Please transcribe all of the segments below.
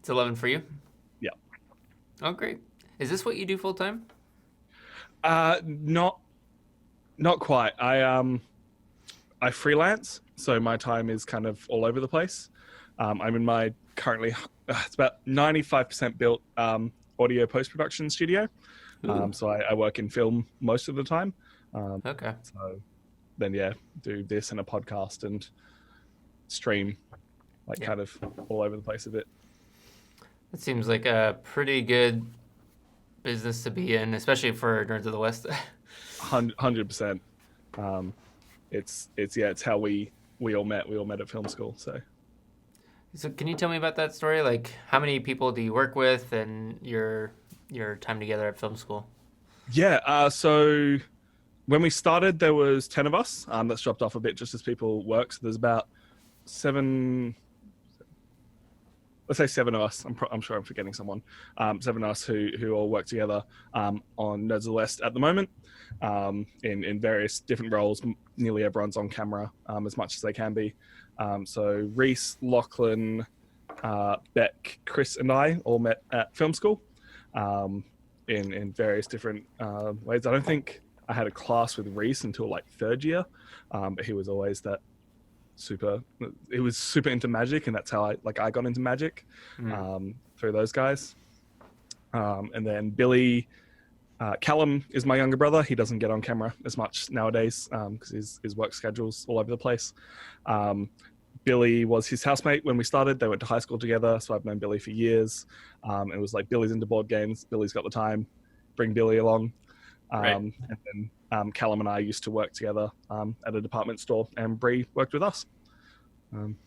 It's 11 for you? Yeah. Oh, great. Is this what you do full time? Not quite. I freelance, so my time is kind of all over the place. I'm in my currently it's about 95% built audio post production studio. Ooh, So I work in film most of the time. Um, okay. so then yeah, do this and a podcast and stream like Yeah. kind of all over the place a bit. It seems like a pretty good business to be in, especially for Nerds of the West. 100%. Um, it's yeah, it's how we all met. We all met at film school. So So can you tell me about that story? Like, how many people do you work with, and your time together at film school? yeah, so when we started, there was 10 of us. That's dropped off a bit just as people work. So there's about seven, let's say seven of us. I'm sure I'm forgetting someone. Seven of us who all work together on Nerds of the West at the moment in various different roles. Nearly everyone's on camera as much as they can be. So Reese, Lachlan, Beck, Chris, and I all met at film school um, in various different ways. I don't think I had a class with Reese until like third year, but he was always that super. He was super into magic, and that's how I got into magic Mm. through those guys. And then Billy, Callum is my younger brother. He doesn't get on camera as much nowadays because his work schedule's all over the place. Um, Billy was his housemate when we started. They went to high school together, so I've known Billy for years. It was like Billy's into board games. Billy's got the time. Bring Billy along. Right. And then Callum and I used to work together at a department store, and Bree worked with us. Um,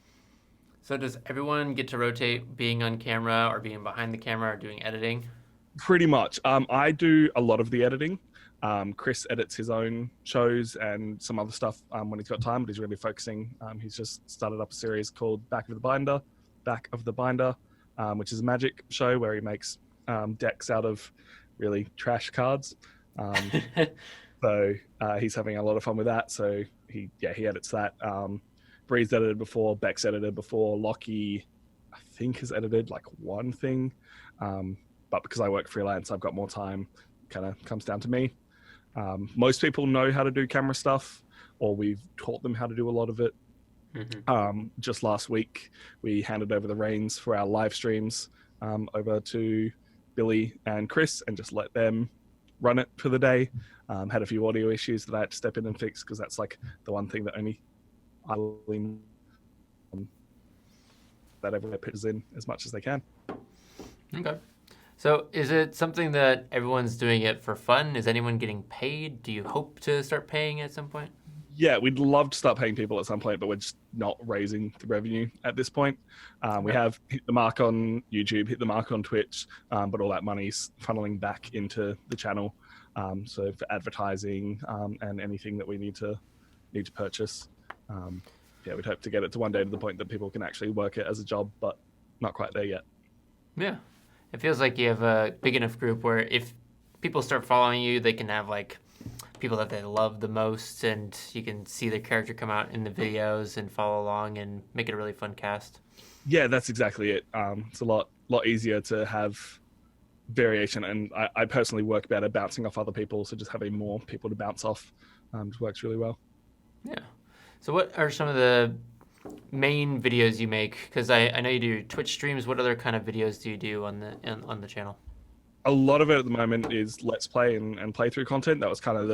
So does everyone get to rotate being on camera or being behind the camera or doing editing? Pretty much. I do a lot of the editing. Chris edits his own shows and some other stuff when he's got time, but he's really focusing. He's just started up a series called Back of the Binder, which is a magic show where he makes decks out of really trash cards. Um, so he's having a lot of fun with that. So he edits that. Bree's edited before, Beck's edited before, Lockie I think has edited like one thing. But because I work freelance, I've got more time. Kind of comes down to me. Most people know how to do camera stuff, or we've taught them how to do a lot of it. Hmm. Just last week, we handed over the reins for our live streams over to Billy and Chris and just let them run it for the day. Had a few audio issues that I had to step in and fix because that's like the one thing that only I lean that everyone pitches in as much as they can. Okay. So is it something that everyone's doing it for fun? Is anyone getting paid? Do you hope to start paying at some point? Yeah, we'd love to start paying people at some point, but we're just not raising the revenue at this point. We Okay. have hit the mark on YouTube, hit the mark on Twitch, but all that money's funneling back into the channel. So for advertising and anything that we need to purchase, yeah, we'd hope to get it to one day to the point that people can actually work it as a job, but not quite there yet. Yeah. It feels like you have a big enough group where if people start following you, they can have like people that they love the most, and you can see their character come out in the videos and follow along and make it a really fun cast. Yeah, that's exactly it. It's a lot easier to have variation, and I personally work better bouncing off other people, so just having more people to bounce off just works really well. Yeah. So what are some of the main videos you make? Because I know you do Twitch streams. What other kind of videos do you do on the channel? A lot of it at the moment is let's play and playthrough content. That was kind of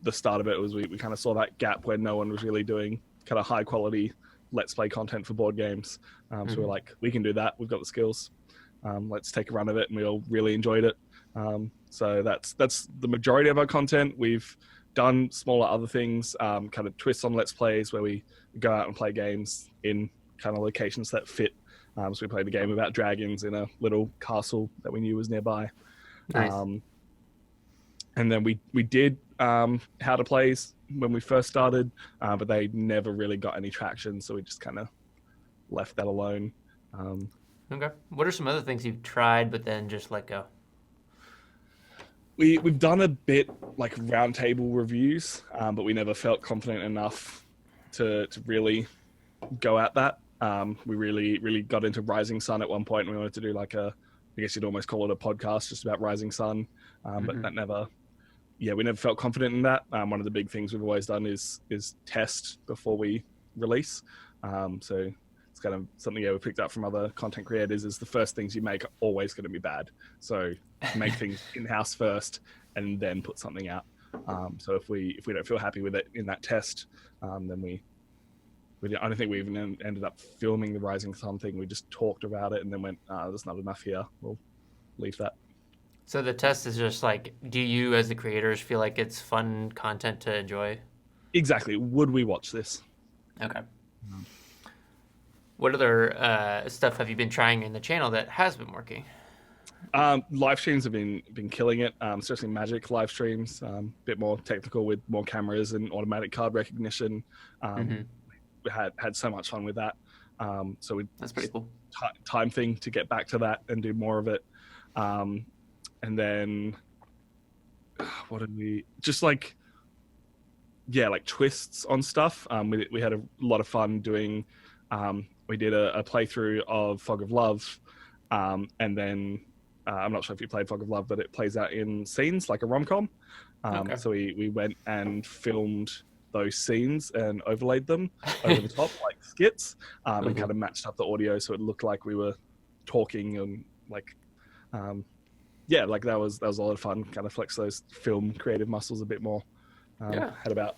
the start of it. Was we kind of saw that gap where no one was really doing kind of high quality let's play content for board games. So we're like, we can do that. We've got the skills. Let's take a run of it, and we all really enjoyed it. So that's the majority of our content. We've done smaller other things, kind of twists on let's plays where we go out and play games in kind of locations that fit. So we played a game about dragons in a little castle that we knew was nearby. Nice. Um, and then we did how to plays when we first started, but they never really got any traction, so we just kind of left that alone. Okay. What are some other things you've tried but then just let go? We've done a bit like roundtable reviews, but we never felt confident enough to really go at that. We really got into Rising Sun at one point, and we wanted to do like I guess you'd almost call it a podcast just about Rising Sun, but that never. Yeah, we never felt confident in that. One of the big things we've always done is test before we release. So it's kind of something we picked up from other content creators is the first things you make are always going to be bad. So make things in-house first and then put something out. So if we don't feel happy with it in that test, then I don't think we even ended up filming the Rising Sun thing. We just talked about it and then went, there's not enough here. We'll leave that. So the test is just like, do you as the creators feel like it's fun content to enjoy? Exactly. Would we watch this? Okay. What other stuff have you been trying in the channel that has been working? Live streams have been killing it, especially Magic live streams. A bit more technical with more cameras and automatic card recognition. We had so much fun with that. So That's pretty cool. Time thing to get back to that and do more of it. And then what did we just like twists on stuff. We had a lot of fun doing. We did a playthrough of Fog of Love, and then I'm not sure if you played Fog of Love, but it plays out in scenes like a rom-com. Okay. So we went and filmed those scenes and overlaid them over the top like skits, and kind of matched up the audio so it looked like we were talking and like. Like that was a lot of fun. Kind of flex those film creative muscles a bit more. Had about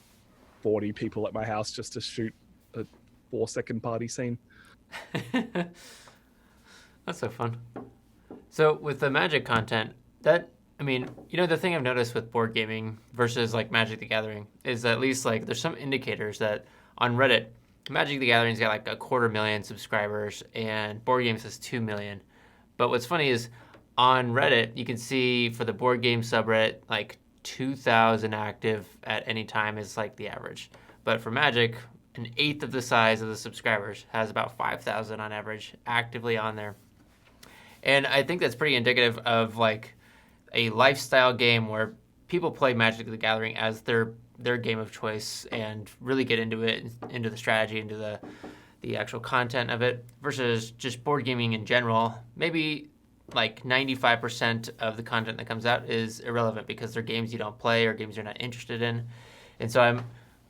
40 people at my house just to shoot a 4-second party scene. That's so fun. So with the Magic content, the thing I've noticed with board gaming versus like Magic the Gathering is at least like there's some indicators that on Reddit, Magic the Gathering's got like 250,000 subscribers and board games has 2 million. But what's funny is on Reddit, you can see for the board game subreddit, like 2,000 active at any time is like the average. But for Magic, an eighth of the size of the subscribers has about 5,000 on average actively on there. And I think that's pretty indicative of like a lifestyle game where people play Magic the Gathering as their game of choice and really get into it, into the strategy, into the actual content of it, versus just board gaming in general. Maybe like 95% of the content that comes out is irrelevant because they're games you don't play or games you're not interested in. And so I've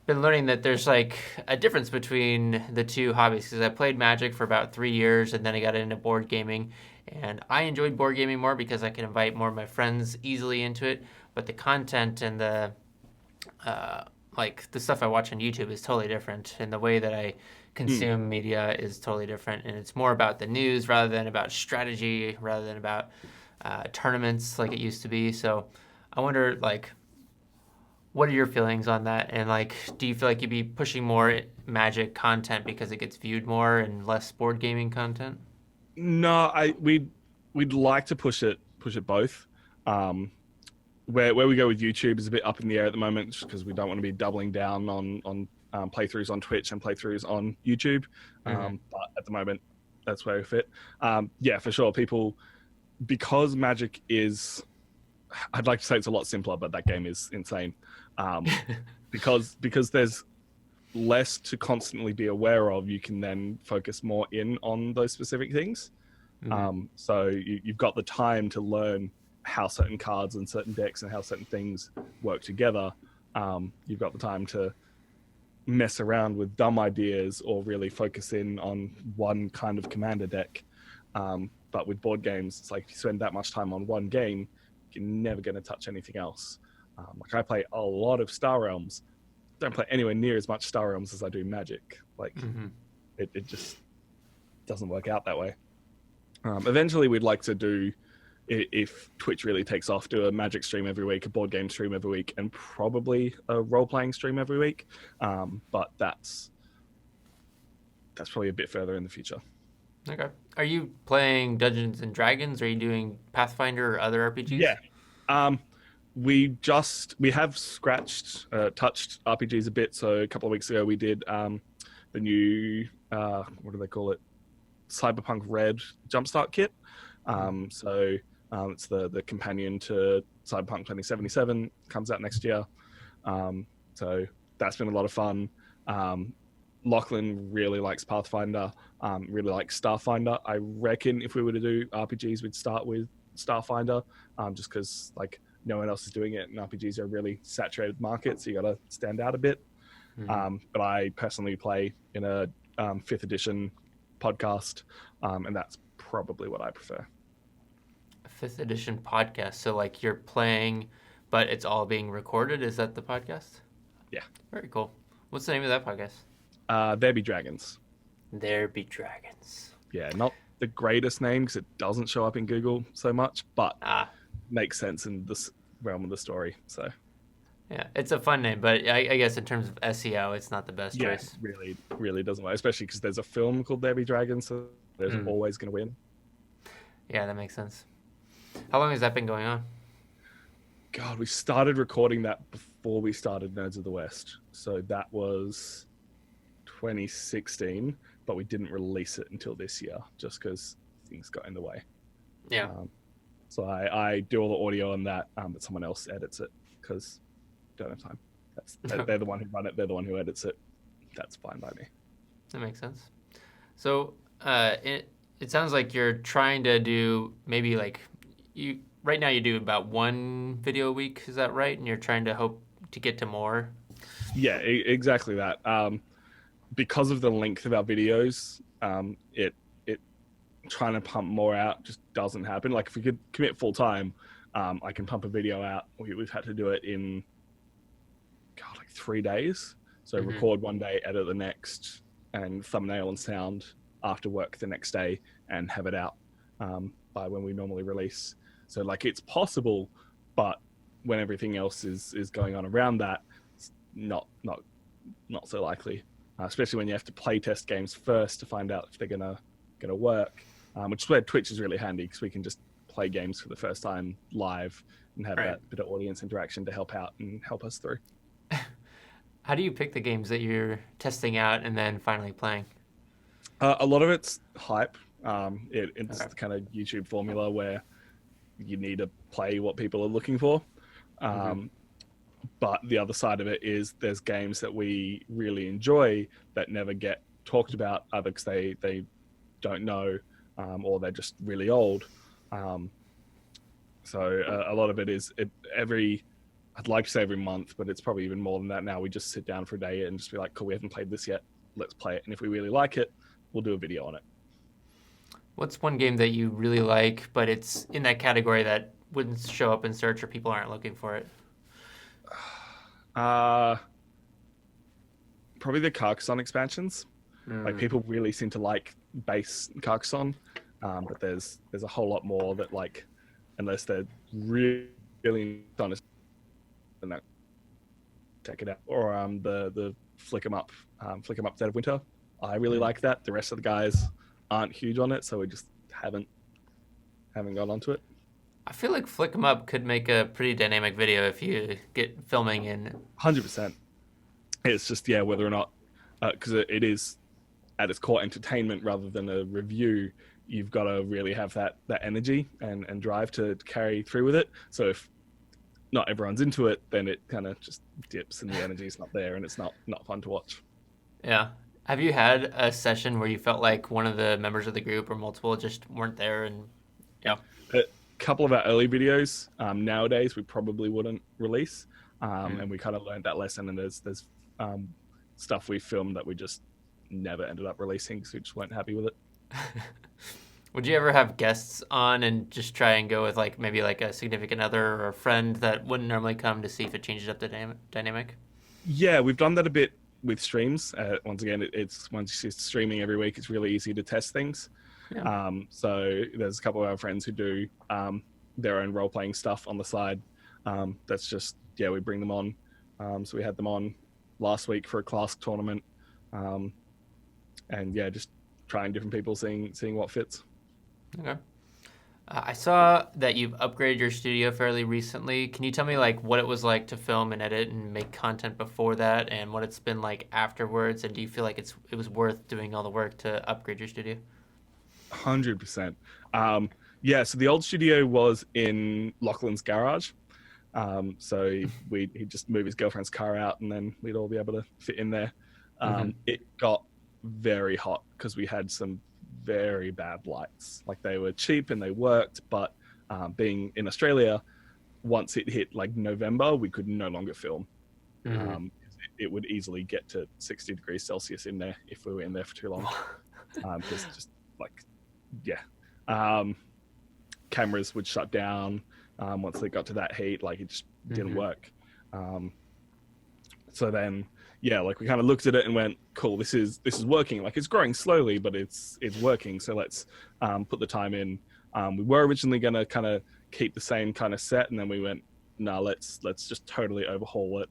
been learning that there's like a difference between the two hobbies because I played Magic for about 3 years and then I got into board gaming. And I enjoyed board gaming more because I can invite more of my friends easily into it. But the content and the stuff I watch on YouTube is totally different. And the way that I consume media is totally different. And it's more about the news rather than about strategy, rather than about tournaments like it used to be. So I wonder, like, what are your feelings on that? And, like, do you feel like you'd be pushing more Magic content because it gets viewed more and less board gaming content? No, we'd like to push it both. Where we go with YouTube is a bit up in the air at the moment just because we don't want to be doubling down on playthroughs on Twitch and playthroughs on YouTube. But at the moment, that's where we fit. For sure. People, because Magic is, I'd like to say it's a lot simpler, but that game is insane. Because there's less to constantly be aware of, you can then focus more in on those specific things. So you've got the time to learn how certain cards and certain decks and how certain things work together. You've got the time to mess around with dumb ideas or really focus in on one kind of commander deck. But with board games, it's like if you spend that much time on one game, you're never going to touch anything else. Like I play a lot of Star Realms. Don't play anywhere near as much Star Realms as I do Magic. Like it just doesn't work out that way. Eventually we'd like to do, if Twitch really takes off, do a Magic stream every week, a board game stream every week, and probably a role-playing stream every week. But that's probably a bit further in the future. Okay. Are you playing Dungeons and Dragons? Are you doing Pathfinder or other RPGs? Yeah. We have touched RPGs a bit. So a couple of weeks ago we did the new, what do they call it? Cyberpunk Red Jumpstart Kit. It's the companion to Cyberpunk 2077, comes out next year. So that's been a lot of fun. Lachlan really likes Pathfinder, really likes Starfinder. I reckon if we were to do RPGs, we'd start with Starfinder, just because like no one else is doing it, and RPGs are a really saturated market, so you got to stand out a bit. But I personally play in a 5th edition podcast, and that's probably what I prefer. A 5th edition podcast. So like you're playing, but it's all being recorded. Is that the podcast? Yeah. Very cool. What's the name of that podcast? There Be Dragons. There Be Dragons. Yeah, not the greatest name because it doesn't show up in Google so much, but makes sense in this realm of the story. So yeah, it's a fun name, but I guess in terms of SEO, it's not the best choice. Really doesn't work, especially because there's a film called There Be Dragons, so there's always going to win. Yeah, that makes sense. How long has that been going on? God, we started recording that before we started Nerds of the West. So that was 2016, but we didn't release it until this year just because things got in the way. Yeah. So I do all the audio on that, but someone else edits it because don't have time. They're the one who run it. They're the one who edits it. That's fine by me. That makes sense. So it sounds like you're trying to do maybe like right now you do about 1 video a week. Is that right? And you're trying to hope to get to more? Yeah, exactly that. Because of the length of our videos, it trying to pump more out just doesn't happen. Like if we could commit full time, I can pump a video out. We've had to do it in like 3 days. So record one day, edit the next, and thumbnail and sound after work the next day, and have it out by when we normally release. So like it's possible, but when everything else is going on around that, it's not so likely. Especially when you have to play test games first to find out if they're gonna work, which is where Twitch is really handy because we can just play games for the first time live and have that bit of audience interaction to help out and help us through. How do you pick the games that you're testing out and then finally playing? A lot of it's hype. It's the kind of YouTube formula where you need to play what people are looking for. But the other side of it is there's games that we really enjoy that never get talked about, either because they don't know or they're just really old. So a lot of it is I'd like to say every month, but it's probably even more than that now. We just sit down for a day and just be like, cool, we haven't played this yet. Let's play it. And if we really like it, we'll do a video on it. What's one game that you really like, but it's in that category that wouldn't show up in search or people aren't looking for it? Probably the Carcassonne expansions. Like people really seem to like base Carcassonne, but there's a whole lot more that like, unless they're really honest, then that check it out. Or the Flick 'em Up Dead of Winter. I really like that. The rest of the guys aren't huge on it, so we just haven't gone onto it. I feel like Flick 'em Up could make a pretty dynamic video if you get filming in. 100%. It's just whether or not, because it is at its core entertainment rather than a review. You've got to really have that energy and drive to carry through with it. So if not everyone's into it, then it kind of just dips and the energy's not there and it's not fun to watch. Yeah. Have you had a session where you felt like one of the members of the group or multiple just weren't there? And a couple of our early videos nowadays we probably wouldn't release, and we kind of learned that lesson. And there's stuff we filmed that we just never ended up releasing because we just weren't happy with it. Would you ever have guests on and just try and go with like maybe like a significant other or a friend that wouldn't normally come to see if it changes up the dynamic? Yeah, we've done that a bit with streams. Once again, it's once you're streaming every week, it's really easy to test things. Yeah. So there's a couple of our friends who do their own role-playing stuff on the side. That's just, we bring them on. So we had them on last week for a class tournament. And just trying different people, seeing what fits. Okay. I saw that you've upgraded your studio fairly recently. Can you tell me like what it was like to film and edit and make content before that, and what it's been like afterwards? And do you feel like it was worth doing all the work to upgrade your studio? 100%. So the old studio was in Lachlan's garage. So he'd just move his girlfriend's car out, and then we'd all be able to fit in there. It got very hot because we had some very bad lights. Like they were cheap and they worked, but being in Australia, once it hit like November, we could no longer film. It would easily get to 60 degrees Celsius in there if we were in there for too long. Because just like, cameras would shut down once they got to that heat. Like it just didn't work. So then, like we kind of looked at it and went, cool, this is working. Like it's growing slowly, but it's working. So let's put the time in. We were originally going to kind of keep the same kind of set, and then we went, no, let's just totally overhaul it.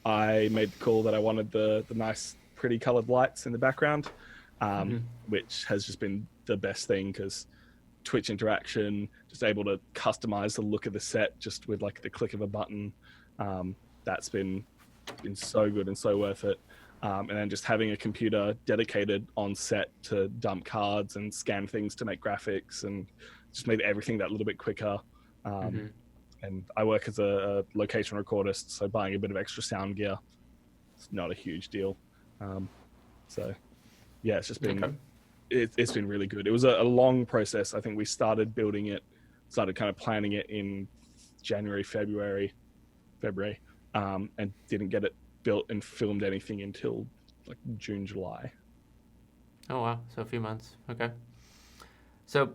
I made the call that I wanted the nice, pretty colored lights in the background, which has just been the best thing because Twitch interaction, just able to customize the look of the set just with like the click of a button. That's been so good and so worth it. And then just having a computer dedicated on set to dump cards and scan things to make graphics and just made everything that little bit quicker. And I work as a location recordist, so buying a bit of extra sound gear, it's not a huge deal. So yeah, it's just been, it's been really good. It was a long process. I think we started building it, started kind of planning it in January, February, and didn't get it built and filmed anything until like June, July. Oh wow, so a few months. Okay. So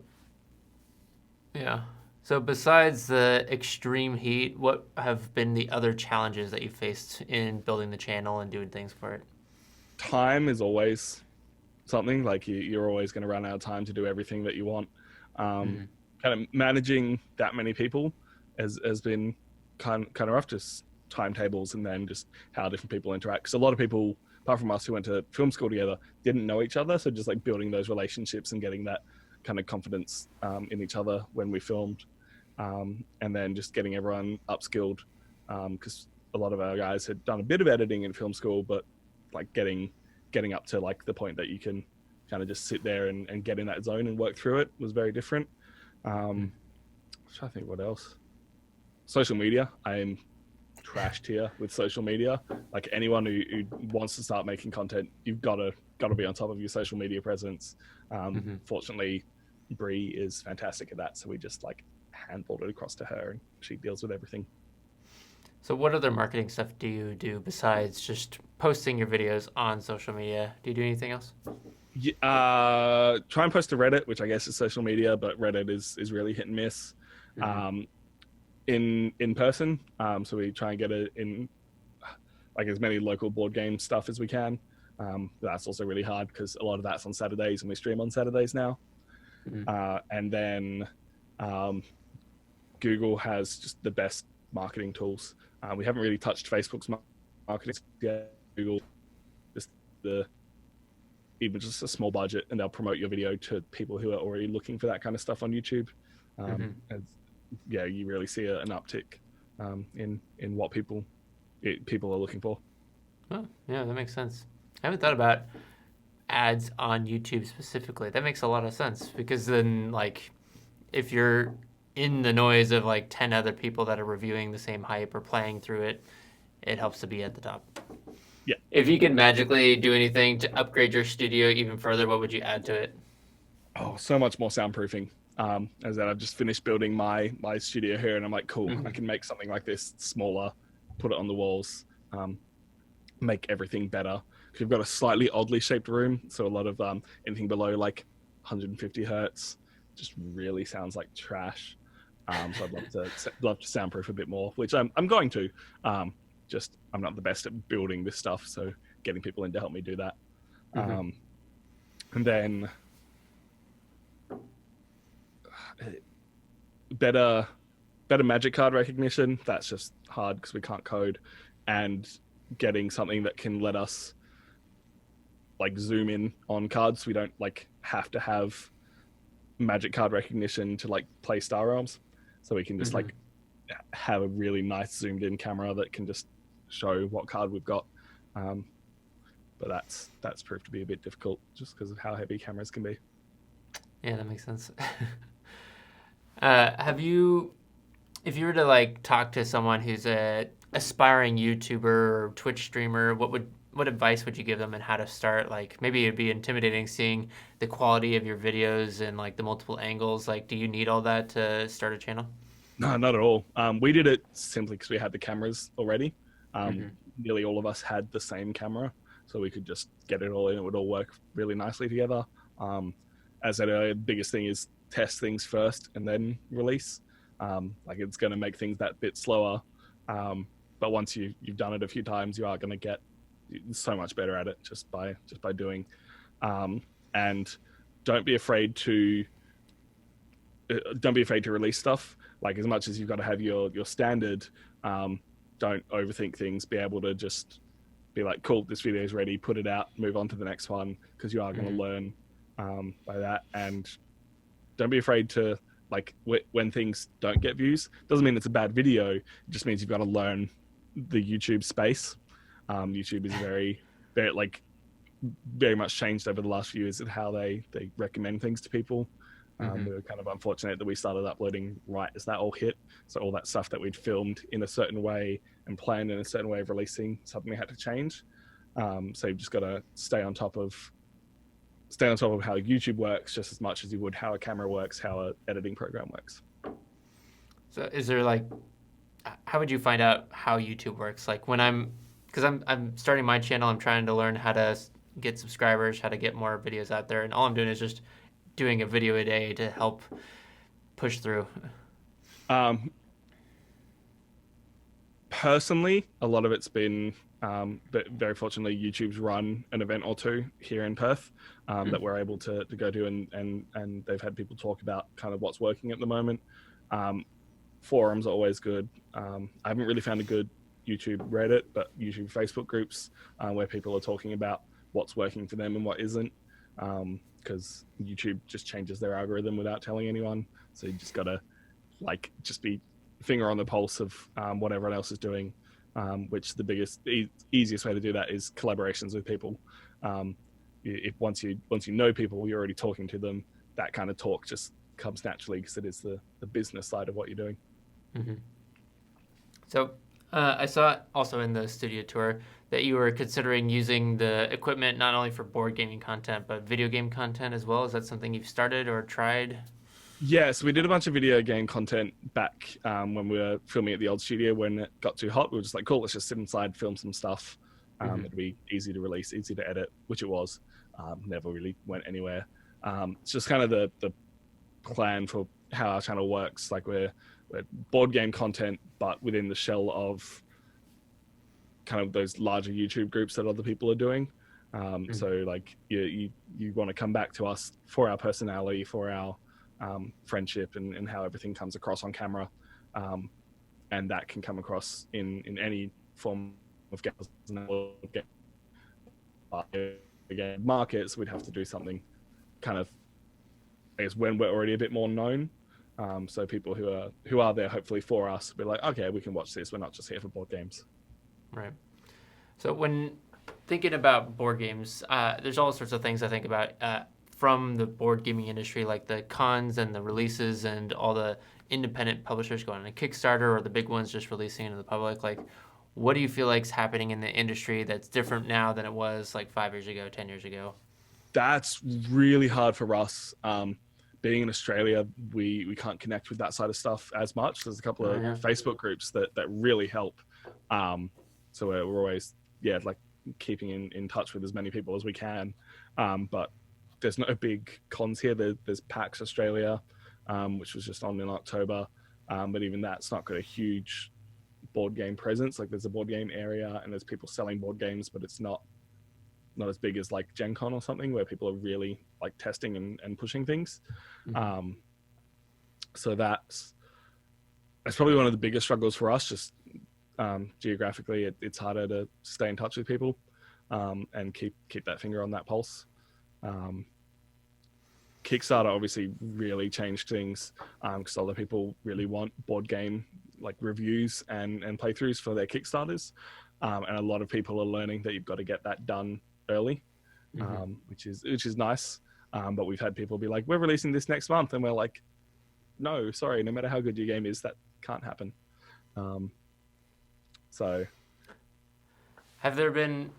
so besides the extreme heat, what have been the other challenges that you faced in building the channel and doing things for it? Time is always something. Like you're always going to run out of time to do everything that you want. Kind of managing that many people has been kind of rough, just timetables and then just how different people interact. Because a lot of people, apart from us who went to film school together, didn't know each other. So just like building those relationships and getting that kind of confidence in each other when we filmed. And then just getting everyone upskilled because a lot of our guys had done a bit of editing in film school, but like getting up to like the point that you can kind of just sit there and get in that zone and work through it was very different. I'm trying to think what else. Social media. I am trashed here with social media. Like anyone who wants to start making content, you've got to be on top of your social media presence. Fortunately, Bree is fantastic at that, so we just like handballed it across to her and she deals with everything. So what other marketing stuff do you do besides just posting your videos on social media? Do you do anything else? Try and post to Reddit, which I guess is social media, but Reddit is really hit and miss. In person, so we try and get it in like as many local board game stuff as we can. That's also really hard because a lot of that's on Saturdays and we stream on Saturdays now. And then Google has just the best marketing tools. We haven't really touched Facebook's marketing yet. Google, even just a small budget, and they'll promote your video to people who are already looking for that kind of stuff on YouTube. And you really see an uptick in what people are looking for. Oh, yeah, that makes sense. I haven't thought about ads on YouTube specifically. That makes a lot of sense because then, like, if you're in the noise of like 10 other people that are reviewing the same hype or playing through it, it helps to be at the top. Yeah. If you could magically do anything to upgrade your studio even further, what would you add to it? Oh, so much more soundproofing. As that I've just finished building my studio here, and I'm like, cool, I can make something like this smaller, put it on the walls, make everything better. Because we've got a slightly oddly shaped room, so a lot of anything below like 150 hertz just really sounds like trash. So I'd love to soundproof a bit more, which I'm going to. Just I'm not the best at building this stuff, so getting people in to help me do that. And then better magic card recognition. That's just hard because we can't code, and getting something that can let us like zoom in on cards. We don't like have to have magic card recognition to like play Star Realms, so we can just like have a really nice zoomed in camera that can just show what card we've got. But that's proved to be a bit difficult just because of how heavy cameras can be. Yeah, that makes sense. If you were to like talk to someone who's a aspiring YouTuber or Twitch streamer, what would what advice would you give them and how to start? Like maybe it'd be intimidating seeing the quality of your videos and like the multiple angles. Like, do you need all that to start a channel? No, not at all. We did it simply because we had the cameras already. Mm-hmm. Nearly all of us had the same camera, so we could just get it all in. It would all work really nicely together. As I said earlier, the biggest thing is test things first and then release. Like it's going to make things that bit slower, but once you've done it a few times, you are going to get so much better at it just by doing. And don't be afraid to release stuff. Like as much as you've got to have your standard, don't overthink things. Be able to just be like, cool, this video is ready, put it out, move on to the next one, because you are going to learn by that. And don't be afraid to, like, when things don't get views, doesn't mean it's a bad video. It just means you've got to learn the YouTube space. YouTube is very much changed over the last few years at how they recommend things to people. We were kind of unfortunate that we started uploading right as that all hit. So all that stuff that we'd filmed in a certain way and planned in a certain way of releasing suddenly had to change. So you've just got to stay on top of how YouTube works just as much as you would how a camera works, how an editing program works. So is there like, how would you find out how YouTube works? Like because I'm starting my channel, I'm trying to learn how to get subscribers, how to get more videos out there, and all I'm doing is just doing a video a day to help push through. Personally, a lot of it's been, but very fortunately, YouTube's run an event or two here in Perth that we're able to go to, and they've had people talk about kind of what's working at the moment. Forums are always good. I haven't really found a good YouTube Reddit, but YouTube Facebook groups where people are talking about what's working for them and what isn't. Because YouTube just changes their algorithm without telling anyone. So you just gotta just be finger on the pulse of what everyone else is doing. Which the easiest way to do that is collaborations with people. If once you know people, you're already talking to them. That kind of talk just comes naturally because it is the business side of what you're doing. Mm-hmm. So I saw also in the studio tour that you were considering using the equipment not only for board gaming content, but video game content as well. Is that something you've started or tried? Yeah, so we did a bunch of video game content back when we were filming at the old studio. When it got too hot, we were just like, cool, let's just sit inside, film some stuff. It'd be easy to release, easy to edit, which it was. Never really went anywhere. It's just kind of the plan for how our channel works. Like we're board game content, but within the shell of kind of those larger YouTube groups that other people are doing. So like you want to come back to us for our personality, for our friendship and how everything comes across on camera. And that can come across in any form of games. Again, markets, we'd have to do something kind of, I guess, when we're already a bit more known. So people who are there hopefully for us will be like, okay, we can watch this. We're not just here for board games. Right. So when thinking about board games, there's all sorts of things I think about from the board gaming industry, like the cons and the releases and all the independent publishers going on a Kickstarter or the big ones just releasing into the public. Like, what do you feel like is happening in the industry that's different now than it was like 5 years ago, 10 years ago? That's really hard for us. Being in Australia, we can't connect with that side of stuff as much. There's a couple of Facebook groups that really help. So we're always, like keeping in touch with as many people as we can. But there's no big cons here. There's PAX Australia, which was just on in October. But even that's not got a huge board game presence. Like there's a board game area and there's people selling board games, but it's not as big as like Gen Con or something where people are really like testing and pushing things. So that's probably one of the biggest struggles for us. Just geographically, it's harder to stay in touch with people and keep that finger on that pulse. Kickstarter obviously really changed things because other people really want board game like reviews and playthroughs for their Kickstarters, and a lot of people are learning that you've got to get that done early, which is nice. But we've had people be like, "We're releasing this next month," and we're like, "No, sorry. No matter how good your game is, that can't happen." Have there been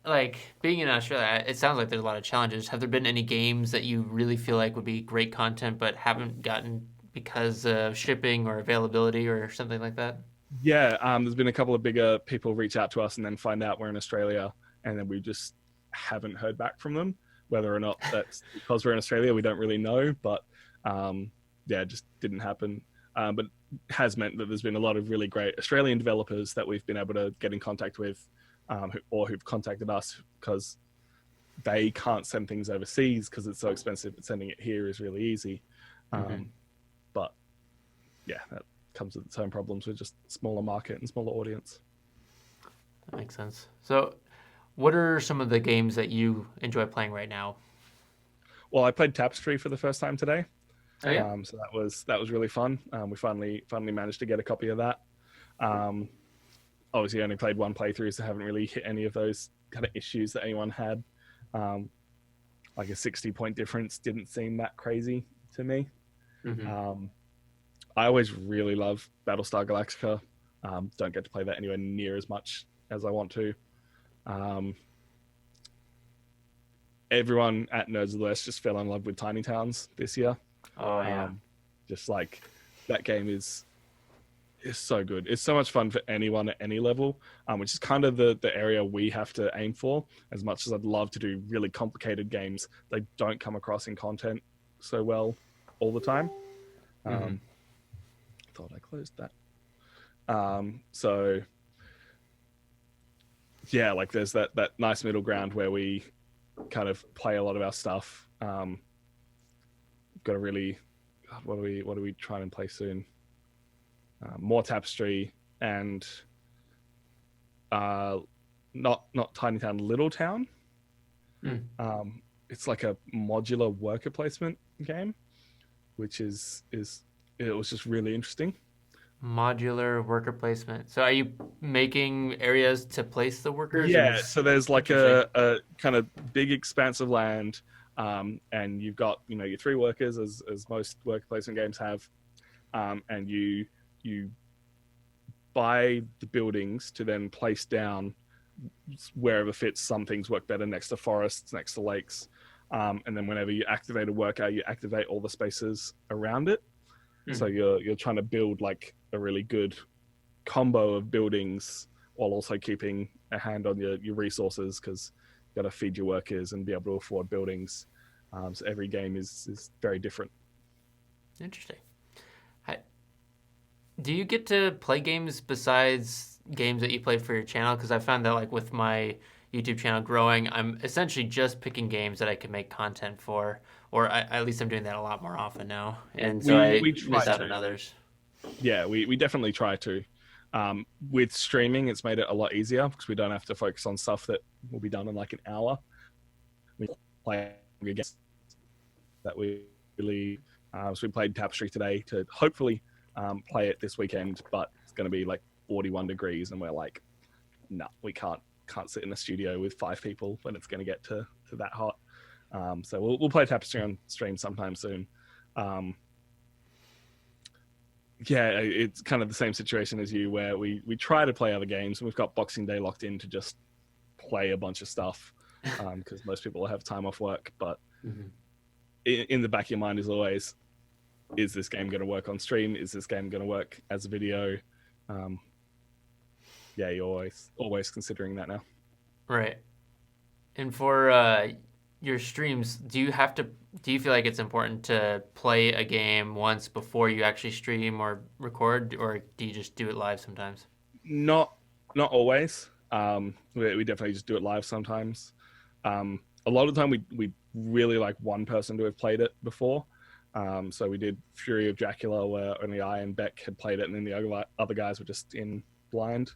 like being in Australia, it sounds like there's a lot of challenges. Have there been any games that you really feel like would be great content but haven't gotten because of shipping or availability or something like that? Yeah, there's been a couple of bigger people reach out to us and then find out we're in Australia, and then we just haven't heard back from them. Whether or not that's because we're in Australia, we don't really know. But yeah, it just didn't happen. But has meant that there's been a lot of really great Australian developers that we've been able to get in contact with, who've contacted us because they can't send things overseas because it's so expensive. But sending it here is really easy. Mm-hmm. But yeah, that comes with its own problems with just smaller market and smaller audience. That makes sense. So, what are some of the games that you enjoy playing right now? Well, I played Tapestry for the first time today, Oh yeah. so that was really fun. We finally managed to get a copy of that. Um, Obviously, only played one playthrough, so haven't really hit any of those kind of issues that anyone had. Um, like a 60-point difference didn't seem that crazy to me. Mm-hmm. I always really love Battlestar Galactica. Don't get to play that anywhere near as much as I want to. Um, Everyone at Nerds of the West just fell in love with Tiny Towns this year. Oh yeah. Just like that game is so good. It's so much fun for anyone at any level, which is kind of the area we have to aim for. As much as I'd love to do really complicated games, they don't come across in content so well all the time. Mm-hmm. Thought I closed that. So yeah, like there's that nice middle ground where we kind of play a lot of our stuff. Got a really, God, what are we trying and play soon? More Tapestry and not Tiny Town, Little Town. Mm. It's like a modular worker placement game, which is it was just really interesting. Modular worker placement. So, are you making areas to place the workers, or Yeah, just so there's like interesting? a kind of big expanse of land, and you've got your three workers as most worker placement games have, and you buy the buildings to then place down wherever fits. Some things work better next to forests, next to lakes, and then whenever you activate a worker, you activate all the spaces around it. So Mm. you're trying to build like a really good combo of buildings while also keeping a hand on your resources because you got to feed your workers and be able to afford buildings. So every game is very different. Interesting. I, do you get to play games besides games that you play for your channel? Because I found that like with my YouTube channel growing, I'm essentially just picking games that I can make content for, or at least I'm doing that a lot more often now, and so We I try miss out to. on others. Yeah, we definitely try to. With streaming, it's made it a lot easier because we don't have to focus on stuff that will be done in like an hour. We play games that we really. So we played Tapestry today to hopefully play it this weekend, but it's going to be like 41 degrees, and we're like, no, we can't sit in a studio with 5 people when it's going to get to that hot. So we'll play Tapestry on stream sometime soon. Yeah, it's kind of the same situation as you, where we try to play other games, and we've got Boxing Day locked in to just play a bunch of stuff because most people have time off work. But Mm-hmm. in the back of your mind is always, is this game going to work on stream? Is this game going to work as a video? Yeah, you're always considering that now. Right. And for your streams, do you feel like it's important to play a game once before you actually stream or record, or do you just do it live sometimes? Not always. We definitely just do it live sometimes. A lot of the time we really like one person to have played it before. So we did Fury of Dracula, where only I and Beck had played it, and then the other guys were just in blind.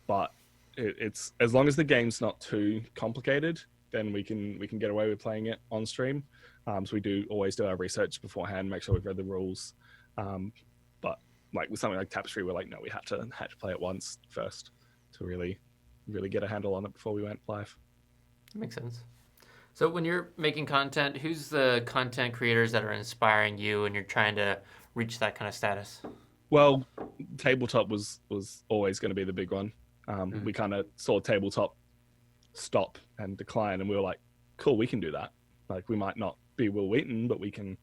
But it's as long as the game's not too complicated, then we can get away with playing it on stream. So we do always do our research beforehand, make sure we've read the rules. But like with something like Tapestry, we're like, no, we had to play it once first to really get a handle on it before we went live. That makes sense. So when you're making content, who's the content creators that are inspiring you and you're trying to reach that kind of status? Well, tabletop was always going to be the big one. We kind of saw tabletop stop and decline, and we were like, cool, we can do that. Like, we might not be Will Wheaton, but we can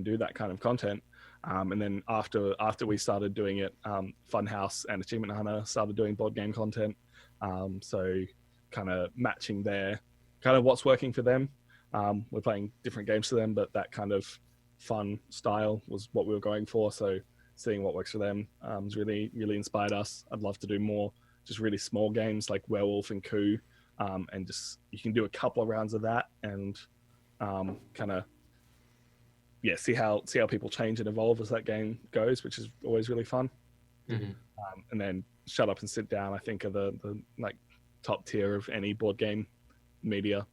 do that kind of content. And then after we started doing it, Funhouse and Achievement Hunter started doing board game content. So kind of matching their kind of what's working for them. We're playing different games to them, but that kind of fun style was what we were going for. So seeing what works for them has really, really inspired us. I'd love to do more just really small games like Werewolf and Coup, and just you can do a couple of rounds of that and kind of see how people change and evolve as that game goes, which is always really fun. And then Shut Up and Sit Down, I think, are the like top tier of any board game media.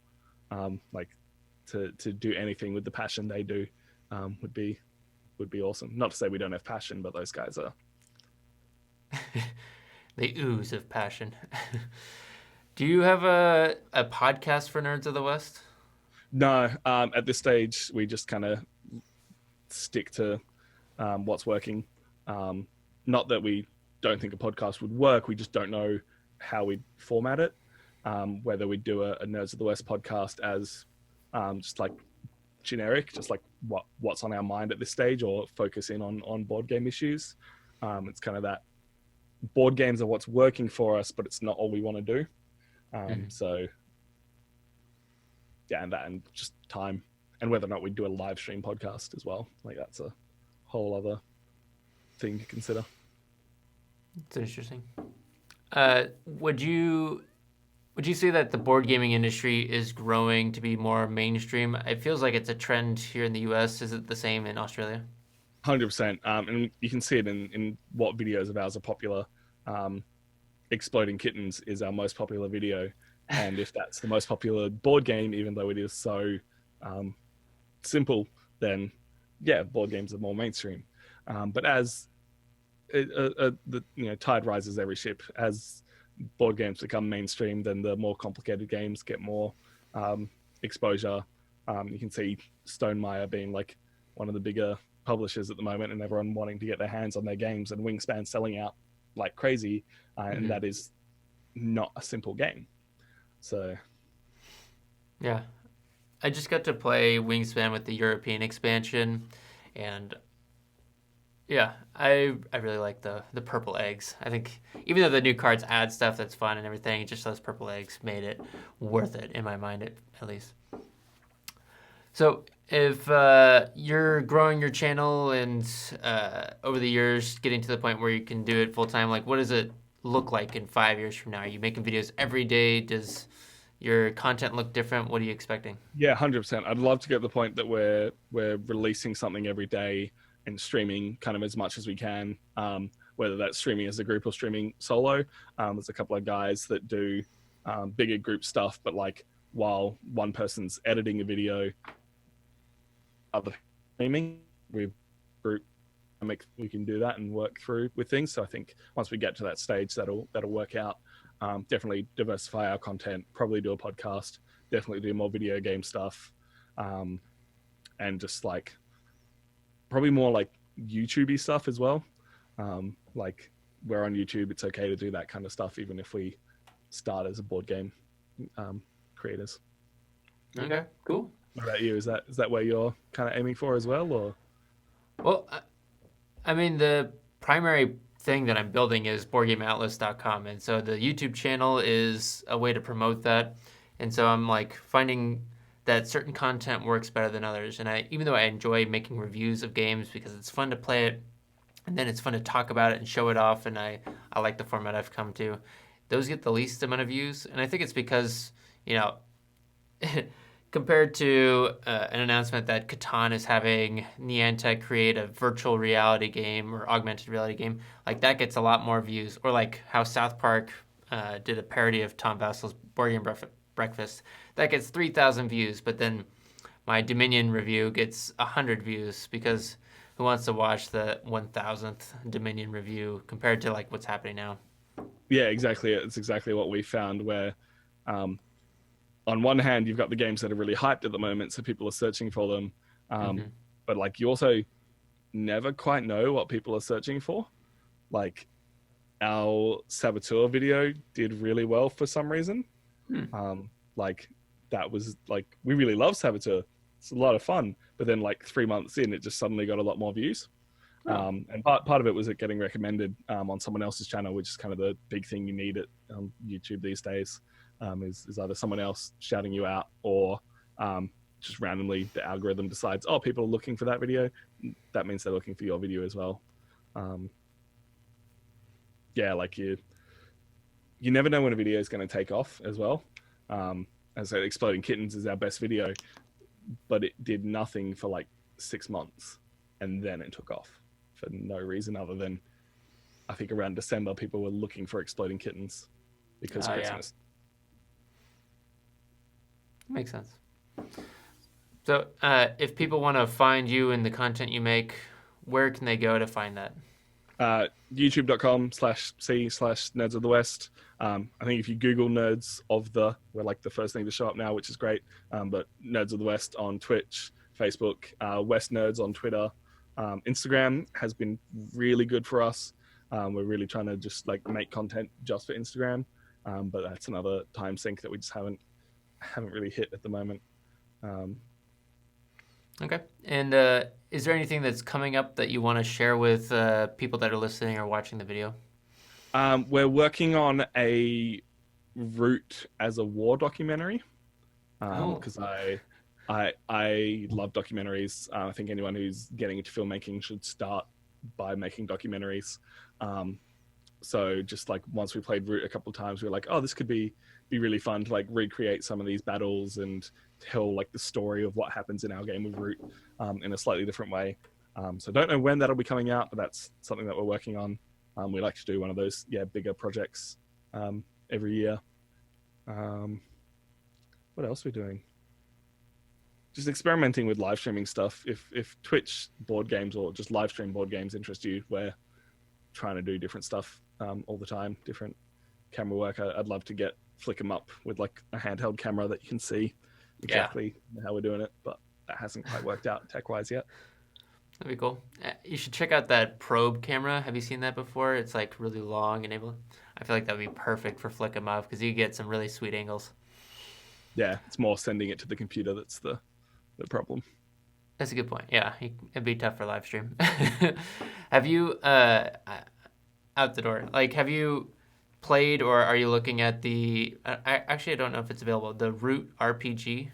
Like to do anything with the passion they do would be awesome. Not to say we don't have passion, but those guys are. They ooze of passion. Do you have a podcast for Nerds of the West? No, at this stage we just kind of stick to what's working. Not that we don't think a podcast would work, we just don't know how we'd format it. Whether we'd do a Nerds of the West podcast as just like generic, just like what's on our mind at this stage, or focus in on board game issues. It's kind of that board games are what's working for us, but it's not all we want to do. So yeah, and just time, and whether or not we do a live stream podcast as well. Like, that's a whole other thing to consider. It's interesting. Would you say that the board gaming industry is growing to be more mainstream? It feels like it's a trend here in the US. Is it the same in Australia? 100%. And you can see it in what videos of ours are popular. Exploding Kittens is our most popular video. And if that's the most popular board game, even though it is so simple, then yeah, board games are more mainstream. But as the tide rises every ship, as board games become mainstream, then the more complicated games get more exposure. You can see Stonemaier being like one of the bigger publishers at the moment, and everyone wanting to get their hands on their games, and Wingspan selling out like crazy, and that is not a simple game. So yeah, I just got to play Wingspan with the European expansion, and yeah, I really like the purple eggs. I think even though the new cards add stuff that's fun and everything, just those purple eggs made it worth it in my mind, at least. So if you're growing your channel and over the years getting to the point where you can do it full time, like, what does it look like in 5 years from now? Are you making videos every day? Does your content look different? What are you expecting? Yeah, 100%. I'd love to get to the point that we're releasing something every day and streaming kind of as much as we can, whether that's streaming as a group or streaming solo. There's a couple of guys that do bigger group stuff, but like while one person's editing a video, other streaming, we can do that and work through with things. So I think once we get to that stage, that'll work out. Definitely diversify our content, probably do a podcast, definitely do more video game stuff, and just like probably more like YouTube-y stuff as well. Like, we're on YouTube, it's okay to do that kind of stuff, even if we start as a board game creators. Okay, cool. What about you? Is that where you're kind of aiming for as well, or? Well, I mean, the primary thing that I'm building is boardgameatlas.com, and so the YouTube channel is a way to promote that. And so I'm like finding that certain content works better than others. And even though I enjoy making reviews of games because it's fun to play it, and then it's fun to talk about it and show it off, and I like the format I've come to, those get the least amount of views. And I think it's because, compared to an announcement that Catan is having Niantic create a virtual reality game or augmented reality game, like that gets a lot more views. Or like how South Park did a parody of Tom Vasel's Board Game Breakfast, that gets 3,000 views, but then my Dominion review gets 100 views, because who wants to watch the 1,000th Dominion review compared to like what's happening now? Yeah, exactly. It's exactly what we found, where on one hand, you've got the games that are really hyped at the moment, so people are searching for them. But like, you also never quite know what people are searching for. Like, our Saboteur video did really well for some reason. Hmm. Like that was like we really love Saboteur. It's a lot of fun, but then like 3 months in, it just suddenly got a lot more views. Oh, And part of it was it getting recommended on someone else's channel, which is kind of the big thing you need at YouTube these days. Is either someone else shouting you out or just randomly the algorithm decides, oh, people are looking for that video. That means they're looking for your video as well. Yeah, like you never know when a video is going to take off as well. As I said, Exploding Kittens is our best video, but it did nothing for like 6 months, and then it took off for no reason other than I think around December people were looking for Exploding Kittens because Christmas. Yeah. Makes sense. So, if people want to find you and the content you make, where can they go to find that? YouTube.com/C/Nerds of the West. I think if you Google Nerds of the, we're like the first thing to show up now, which is great. But Nerds of the West on Twitch, Facebook, West Nerds on Twitter. Instagram has been really good for us. We're really trying to just like make content just for Instagram. But that's another time sink that we just haven't really hit at the moment. Okay. And is there anything that's coming up that you want to share with people that are listening or watching the video? We're working on a Root as a war documentary because I love documentaries. I think anyone who's getting into filmmaking should start by making documentaries. So just like once we played Root a couple of times, we were like, oh, this could be really fun to like recreate some of these battles and tell like the story of what happens in our game of Root in a slightly different way. So don't know when that'll be coming out, but that's something that we're working on. We like to do one of those bigger projects every year. What else are we doing? Just experimenting with live streaming stuff. If Twitch board games or just live stream board games interest you, we're trying to do different stuff all the time, different camera work. I'd love to flick them up with like a handheld camera that you can see exactly how we're doing it, but that hasn't quite worked out tech-wise yet. That'd be cool. You should check out that probe camera. Have you seen that before? It's like really long and able. I feel like that would be perfect for flick 'em up because you get some really sweet angles. Yeah, it's more sending it to the computer that's the problem. That's a good point. Yeah, it'd be tough for live stream. Have you out the door? Like, have you played or are you looking at the? I don't know if it's available. The Root RPG.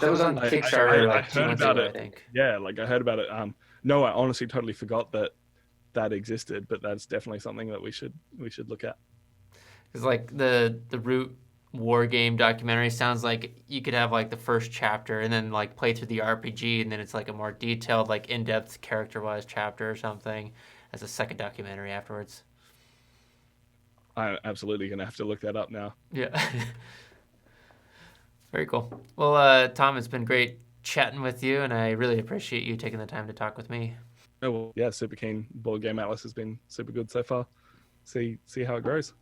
That was on Kickstarter like 2 months ago, I think. Yeah, like I heard about it. No, I honestly totally forgot that existed, but that's definitely something that we should look at. Because like the Root war game documentary sounds like you could have like the first chapter and then like play through the RPG and then it's like a more detailed, like in-depth character-wise chapter or something as a second documentary afterwards. I'm absolutely gonna have to look that up now. Yeah. Very cool. Well, Tom, it's been great chatting with you, and I really appreciate you taking the time to talk with me. Oh, well, yeah, super keen. Board Game Atlas has been super good so far. See how it grows.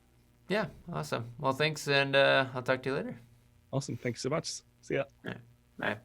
Yeah, awesome. Well, thanks, and I'll talk to you later. Awesome. Thank you so much. See ya. All right. Bye.